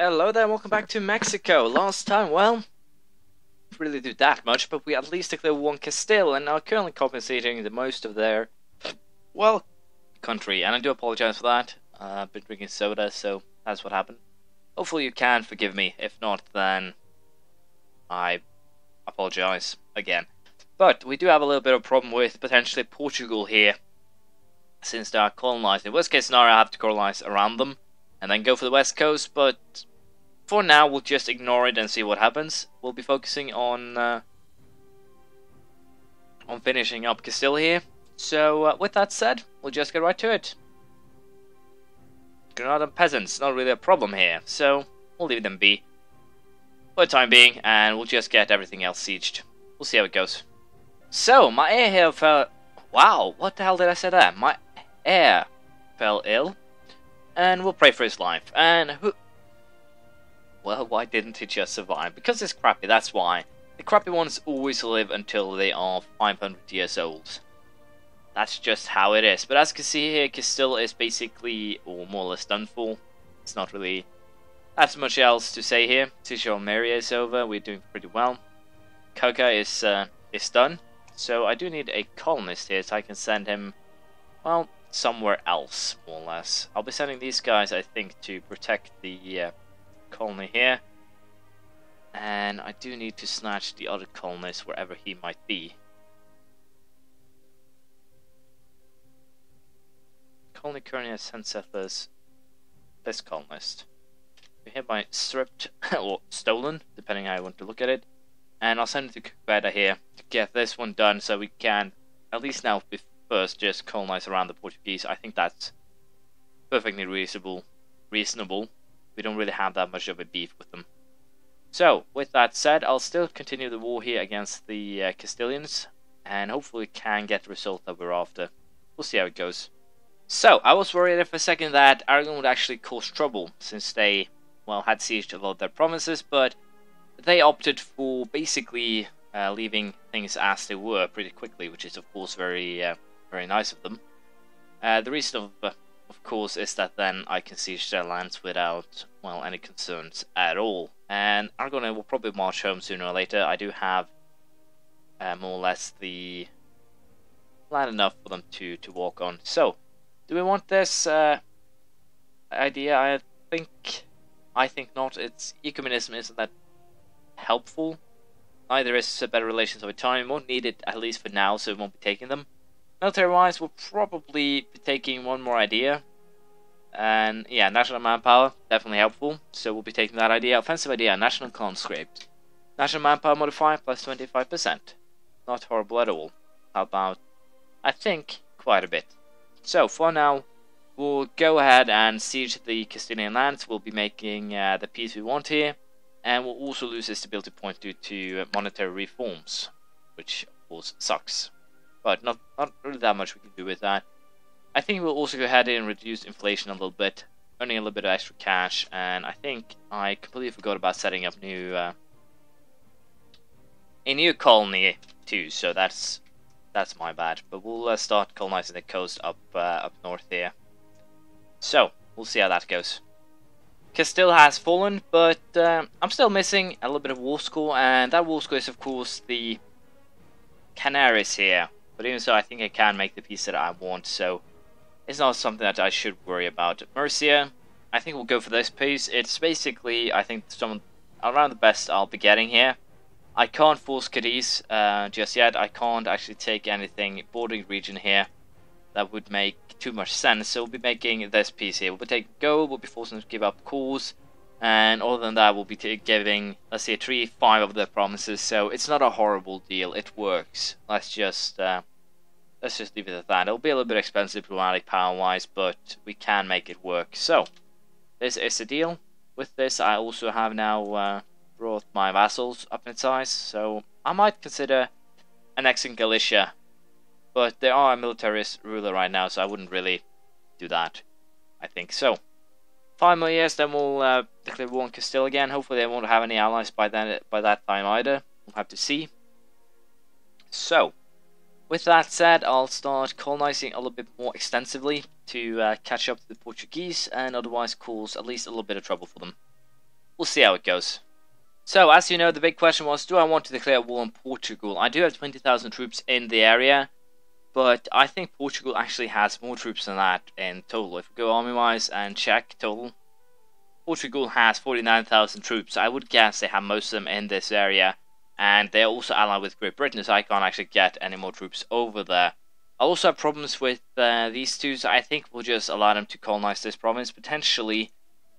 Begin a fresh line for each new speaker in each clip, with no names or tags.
Hello there, welcome back to Mexico. Last time, well, didn't really do that much, but we at least declared one Castile and are currently compensating the most of their, well, country. And I do apologize for that. I've been drinking soda, so that's what happened. Hopefully you can forgive me. If not, then I apologize again. But we do have a little bit of a problem with potentially Portugal here, since they are colonized. In worst case scenario, I have to colonize around them and then go for the west coast, but for now we'll just ignore it and see what happens. We'll be focusing on finishing up Castile here. So with that said, we'll just get right to it. Granadan peasants, not really a problem here, so we'll leave them be for the time being, and we'll just get everything else sieged. We'll see how it goes. So, my heir here fell... Wow, what the hell did I say there? My heir fell ill, and we'll pray for his life. And who... Well, why didn't he just survive? Because it's crappy, that's why. The crappy ones always live until they are 500 years old. That's just how it is. But as you can see here, Castile is basically, or more or less done for. It's not really that much else to say here. Siege on Maria is over, we're doing pretty well. Coca is done. So I do need a colonist here, so I can send him, well, somewhere else, more or less. I'll be sending these guys, I think, to protect the colony here. And I do need to snatch the other colonist wherever he might be. Colony currently has 10 settlers. This colonist. We hereby stripped, or stolen, depending how you want to look at it. And I'll send it to Conquest here to get this one done so we can, at least now, first just colonize around the Portuguese. I think that's perfectly reasonable. We don't really have that much of a beef with them. So, with that said, I'll still continue the war here against the Castilians, and hopefully can get the result that we're after. We'll see how it goes. So, I was worried for a second that Aragon would actually cause trouble, since they, well, had sieged a lot of their provinces, but they opted for basically leaving things as they were pretty quickly, which is of course very nice of them. The reason of course is that then I can siege their lands without, well, any concerns at all. And Aragon will probably march home sooner or later. I do have more or less the land enough for them to walk on. So, do we want this idea? I think not. It's ecumenism isn't that helpful. Neither is better relations over time. We won't need it, at least for now, so we won't be taking them. Military wise, we'll probably be taking one more idea. And yeah, national manpower, definitely helpful. So we'll be taking that idea. Offensive idea, national conscript. National manpower modifier plus 25%. Not horrible at all. How about, I think, quite a bit. So for now, we'll go ahead and siege the Castilian lands. We'll be making the peace we want here. And we'll also lose a stability point due to monetary reforms, which of course sucks. But not really that much we can do with that. I think we'll also go ahead and reduce inflation a little bit, earning a little bit of extra cash, and I think I completely forgot about setting up a new colony too, so that's my bad. But we'll start colonizing the coast up north here. So, we'll see how that goes. Castile has fallen, but I'm still missing a little bit of war score, and that war score is of course the Canaries here. But even so, I think I can make the piece that I want, so it's not something that I should worry about. Murcia, I think we'll go for this piece. It's basically, I think, some around the best I'll be getting here. I can't force Cadiz just yet. I can't actually take anything bordering region here that would make too much sense, so we'll be making this piece here. We'll be taking gold, we'll be forcing them to give up cores, and other than that we'll be giving, let's say, 3-5 of their promises, so it's not a horrible deal, it works. Let's just leave it at that. It'll be a little bit expensive diplomatic power wise, but we can make it work. So, this is the deal. With this I also have now brought my vassals up in size, so I might consider annexing Galicia. But they are a militarist ruler right now, so I wouldn't really do that, I think. So, 5 more years, then we'll declare war on Castile again. Hopefully they won't have any allies by that time either. We'll have to see. So, with that said, I'll start colonizing a little bit more extensively to catch up to the Portuguese, and otherwise cause at least a little bit of trouble for them. we'll see how it goes. So, as you know, the big question was, do I want to declare war on Portugal? I do have 20,000 troops in the area, but I think Portugal actually has more troops than that in total. If we go army-wise and check total, Portugal has 49,000 troops. I would guess they have most of them in this area, and they're also allied with Great Britain, so I can't actually get any more troops over there. I also have problems with these two, so I think we'll just allow them to colonize this province. Potentially,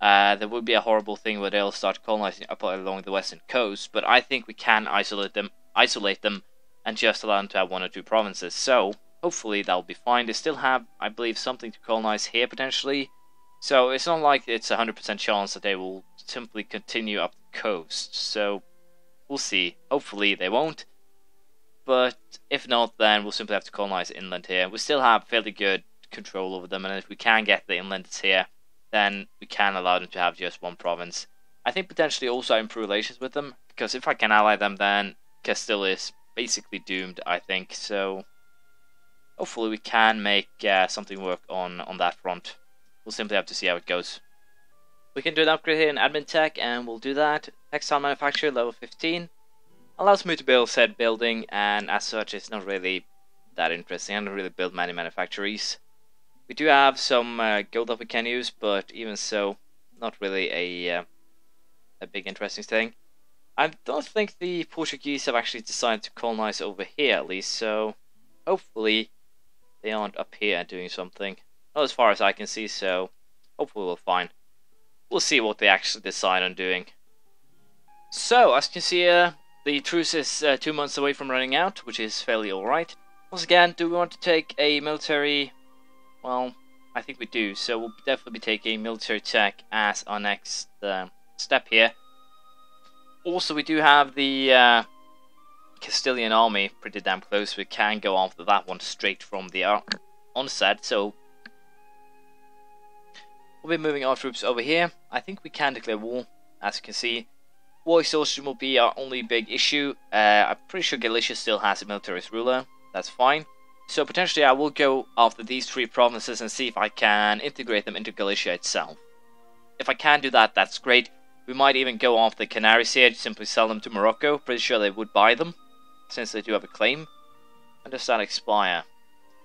there would be a horrible thing where they'll start colonizing up along the western coast, but I think we can isolate them, and just allow them to have 1 or 2 provinces. So, hopefully that'll be fine. They still have, I believe, something to colonize here, potentially. So, it's not like it's a 100% chance that they will simply continue up the coast. So, we'll see. Hopefully they won't. But if not, then we'll simply have to colonize inland here. We still have fairly good control over them, and if we can get the inlanders here, then we can allow them to have just 1 province. I think potentially also improve relations with them, because if I can ally them, then Castile is basically doomed, I think. So hopefully we can make something work on that front. We'll simply have to see how it goes. We can do an upgrade here in admin tech, and we'll do that. Textile manufacturer level 15 allows me to build said building, and as such it's not really that interesting. I don't really build many manufactories. We do have some gold that we can use, but even so, not really a big interesting thing. I don't think the Portuguese have actually decided to colonize over here, at least, so hopefully they aren't up here doing something. Not as far as I can see, so hopefully we'll find. We'll see what they actually decide on doing. So, as you can see here, the truce is 2 months away from running out, which is fairly alright. Once again, do we want to take a military? Well, I think we do, so we'll definitely be taking military tech as our next step here. Also, we do have the Castilian army pretty damn close. We can go after that one straight from the onset, so we'll be moving our troops over here. I think we can declare war, as you can see. War exhaustion will be our only big issue. I'm pretty sure Galicia still has a militarist ruler. That's fine. So potentially I will go after these 3 provinces and see if I can integrate them into Galicia itself. If I can do that, that's great. We might even go after the Canaries here, simply sell them to Morocco. Pretty sure they would buy them, since they do have a claim. When does that expire?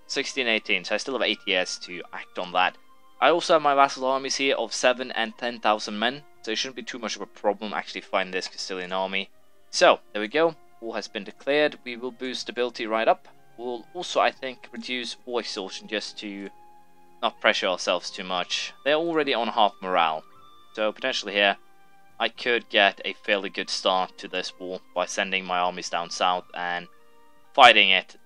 1618, so I still have 8 years to act on that. I also have my vassal armies here of 7 and 10,000 men, so it shouldn't be too much of a problem actually finding this Castilian army. So, there we go. War has been declared. We will boost stability right up. We'll also, I think, reduce war exhaustion just to not pressure ourselves too much. They're already on half morale, so potentially here I could get a fairly good start to this war by sending my armies down south and fighting it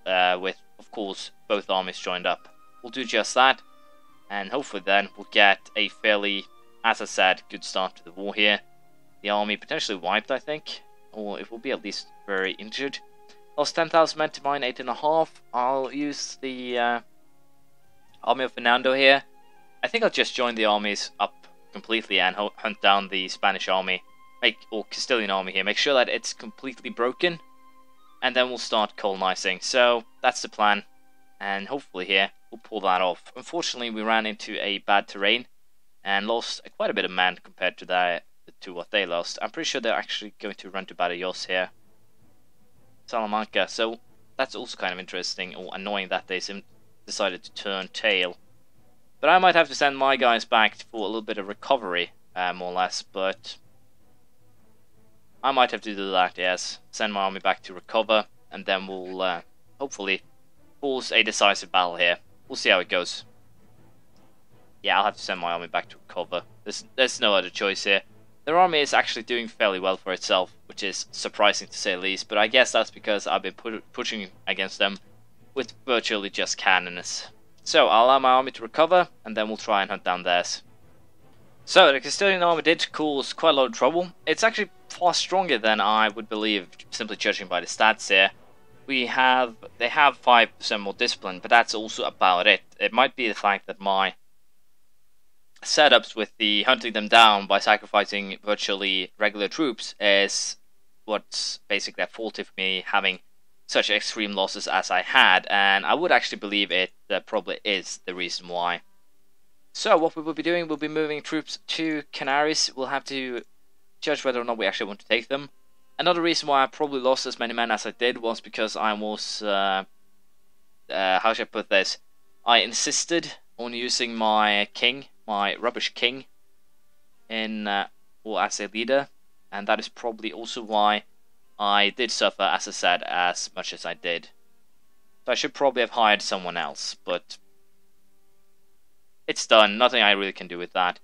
with, of course, both armies joined up. We'll do just that, and hopefully then we'll get a fairly, as I said, good start to the war here. The army potentially wiped, I think, or it will be at least very injured. Lost 10,000 men to mine 8.5. I'll use the army of Fernando here. I think I'll just join the armies up completely and hunt down the Spanish army, or Castilian army here. Make sure that it's completely broken, and then we'll start colonizing. So that's the plan, and hopefully here we'll pull that off. Unfortunately, we ran into a bad terrain and lost quite a bit of men compared to what they lost. I'm pretty sure they're actually going to run to Badajoz here. Salamanca, so that's also kind of interesting or annoying that they decided to turn tail. But I might have to send my guys back for a little bit of recovery, more or less, but I might have to do that, yes. Send my army back to recover, and then we'll hopefully force a decisive battle here. We'll see how it goes. Yeah, I'll have to send my army back to recover. There's no other choice here. Their army is actually doing fairly well for itself, which is surprising to say the least, but I guess that's because I've been pushing against them with virtually just cannons. So, I'll allow my army to recover, and then we'll try and hunt down theirs. So, the Castilian army did cause quite a lot of trouble. It's actually far stronger than I would believe, simply judging by the stats here. They have 5% more discipline, but that's also about it. It might be the fact that my setups with the hunting them down by sacrificing virtually regular troops is what's basically at fault for me having such extreme losses as I had, and I would actually believe it probably is the reason why. So what we will be doing, we'll be moving troops to Canaries. We'll have to judge whether or not we actually want to take them. Another reason why I probably lost as many men as I did was because I was, how should I put this? I insisted on using my king, my rubbish king, or as a leader, and that is probably also why I did suffer, as I said, as much as I did. So I should probably have hired someone else, but it's done. Nothing I really can do with that.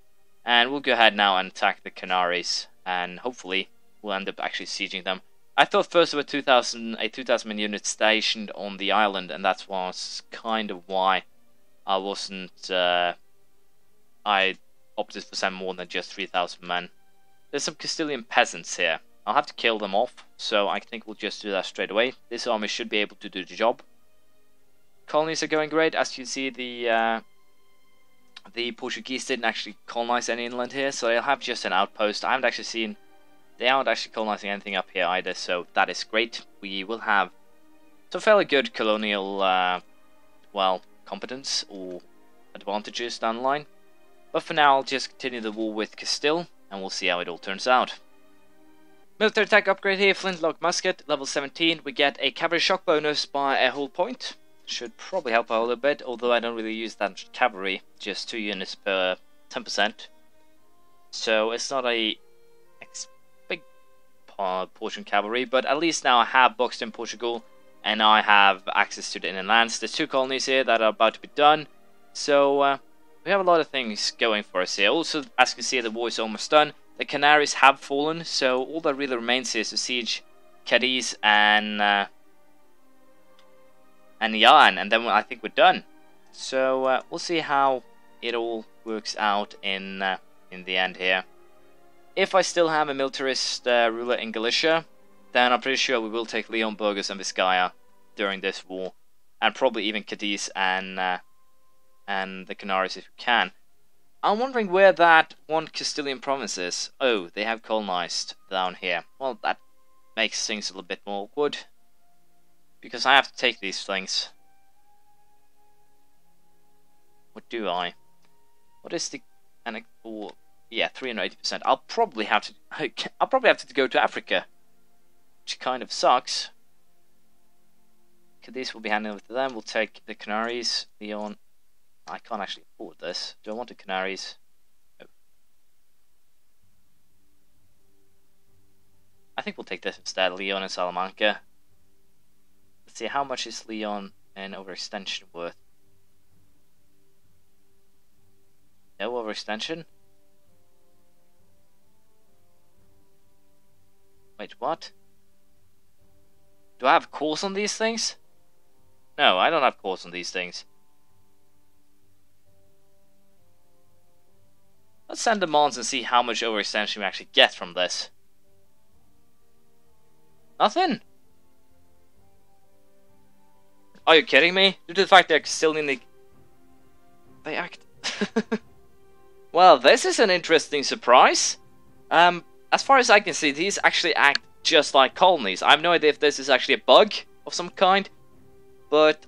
And we'll go ahead now and attack the Canaries, and hopefully we'll end up actually sieging them. I thought first there were 2,000 units stationed on the island, and that was kind of why I wasn't. I opted for some more than just 3,000 men. There's some Castilian peasants here. I'll have to kill them off, so I think we'll just do that straight away. This army should be able to do the job. Colonies are going great. As you see, the Portuguese didn't actually colonize any inland here, so they'll have just an outpost. I haven't actually seen. They aren't actually colonizing anything up here either, so that is great. We will have some fairly good colonial, well, competence or advantages down the line. But for now, I'll just continue the war with Castile, and we'll see how it all turns out. Military attack upgrade here, flintlock musket, level 17. We get a cavalry shock bonus by a whole point. Should probably help out a little bit, although I don't really use that much cavalry, just 2 units per 10%. So it's not a big portion cavalry, but at least now I have boxed in Portugal, and I have access to the inland lands. There's 2 colonies here that are about to be done, so we have a lot of things going for us here. Also, as you can see, the war is almost done. The Canaries have fallen, so all that really remains here is to siege Cadiz and Yan, and then I think we're done. So we'll see how it all works out in the end here. If I still have a militarist ruler in Galicia, then I'm pretty sure we will take Leon, Burgos, and Vizcaya during this war, and probably even Cadiz and the Canaries if we can. I'm wondering where that one Castilian province is. Oh, they have colonized down here. Well, that makes things a little bit more awkward, because I have to take these things. What do I? What is the yeah, 380%. I'll probably have to go to Africa, which kind of sucks. Cadiz will be handing over to them. We'll take the Canaries, Leon. I can't actually afford this. Do I want the Canaries? No. I think we'll take this instead, Leon and Salamanca. Let's see, how much is Leon and overextension worth? No overextension? Wait, what? Do I have cores on these things? No, I don't have cores on these things. Let's send demands and see how much overextension we actually get from this. Nothing? Are you kidding me? Due to the fact they're still in the... They act... Well, this is an interesting surprise. As far as I can see, these actually act just like colonies. I have no idea if this is actually a bug of some kind, but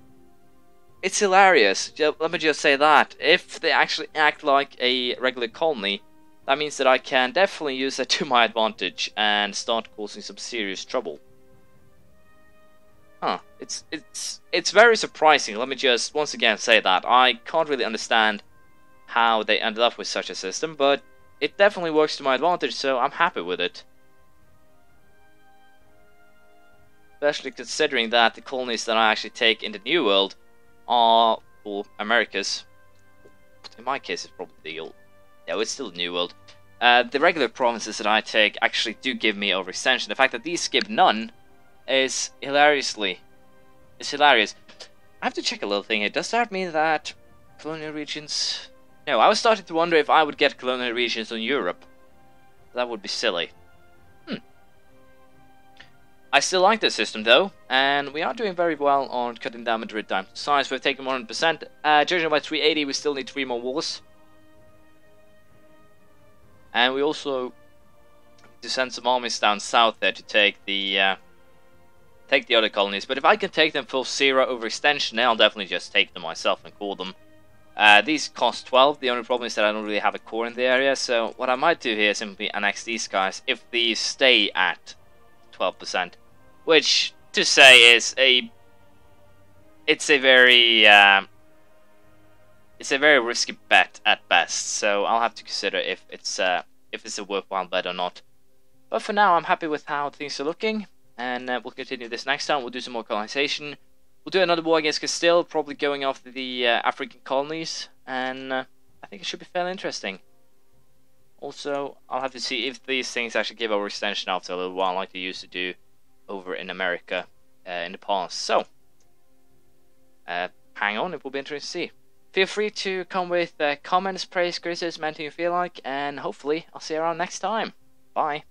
it's hilarious. Let me just say that. If they actually act like a regular colony, that means that I can definitely use that to my advantage and start causing some serious trouble. Huh. It's very surprising. Let me just once again say that. I can't really understand how they ended up with such a system, but it definitely works to my advantage, so I'm happy with it. Especially considering that the colonies that I actually take in the New World are for Americas. In my case, it's probably the old. No, it's still the New World. The regular provinces that I take actually do give me overextension. The fact that these skip none is hilarious. I have to check a little thing here. Does that mean that colonial regions... No, I was starting to wonder if I would get colonial regions on Europe. That would be silly. I still like this system though, and we are doing very well on cutting down Madrid down to size. We've taken 100%. Judging by 380, we still need 3 more wars. And we also need to send some armies down south there to take the other colonies. But if I can take them full 0 overextension, then I'll definitely just take them myself and call them These cost 12. The only problem is that I don't really have a core in the area. So what I might do here is simply annex these guys if these stay at 12%, which to say is it's a very risky bet at best. So I'll have to consider if it's a worthwhile bet or not. But for now, I'm happy with how things are looking, and we'll continue this next time. We'll do some more colonization. We'll do another war against Castile, probably going after the African colonies, and I think it should be fairly interesting. Also, I'll have to see if these things actually give overextension after a little while, like they used to do over in America in the past. So, hang on, it will be interesting to see. Feel free to come with comments, praise, criticism, anything you feel like, and hopefully I'll see you around next time. Bye.